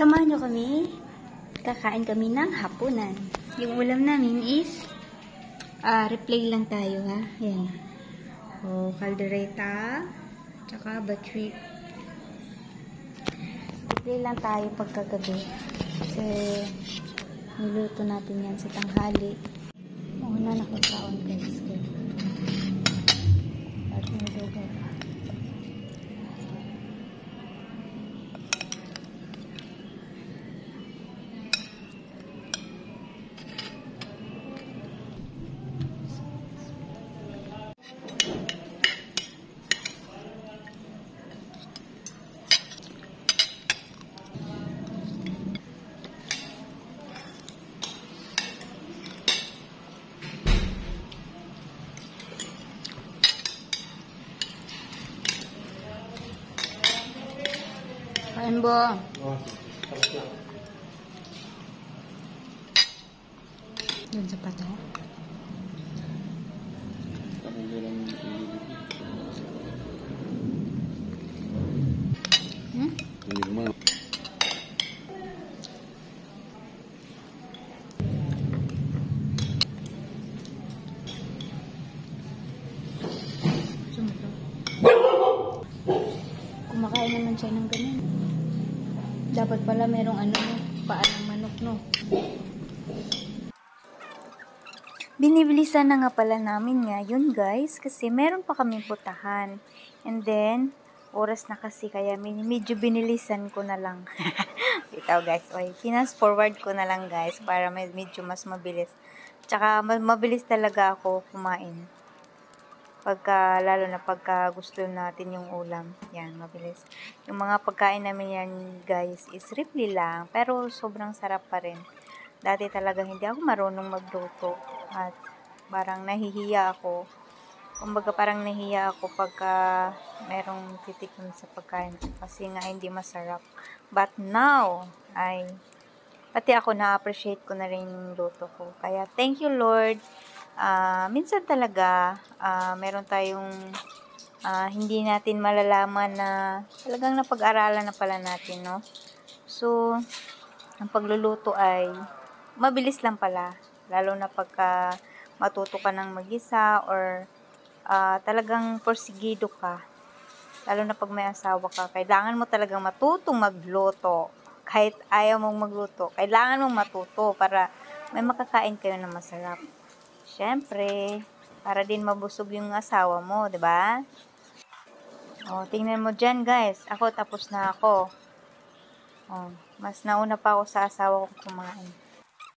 Samahan nyo kami. Kakain kami ng hapunan. Yung ulam namin is replay lang tayo ha. Ayan. Caldereta tsaka battery. Replay lang tayo pagkagabi. Kasi niluto natin yan sa tanghali. Muna nakakaon guys. At niluto pa. Kain bo. Doon sa pato. Hindi naman. Kumakain naman siya ng ganun. Dapat pala merong paan ng manok, no? Binibilisan na nga pala namin ngayon, guys, kasi meron pa kaming putahan. And then, oras na kasi, kaya medyo binilisan ko na lang. Ikaw, guys, finance forward ko na lang, guys, para medyo mas mabilis. Tsaka, mabilis talaga ako kumain. Lalo na pagka gusto natin yung ulam. Yan, mabilis. Yung mga pagkain namin yan, guys, is replay lang. Pero sobrang sarap pa rin. Dati talaga hindi ako marunong magluto. At parang nahihiya ako. Kumbaga parang nahihiya ako pagka merong titikim sa pagkain. Kasi nga hindi masarap. But now, pati ako na-appreciate ko na rin yung luto ko. Kaya thank you Lord. Minsan talaga meron tayong hindi natin malalaman na talagang napag-aralan na pala natin, no? So, ang pagluluto ay mabilis lang pala, lalo na pagka matuto ka ng mag-isa or talagang porsigido ka, lalo na pag may asawa ka, kailangan mo talagang matutong magluto. Kahit ayaw mong magluto, kailangan mong matuto para may makakain kayo na masarap. Siyempre, para din mabusog yung asawa mo, 'di ba? Tingnan mo diyan, guys. Ako tapos na ako. Mas nauna pa ako sa asawa ko kumain.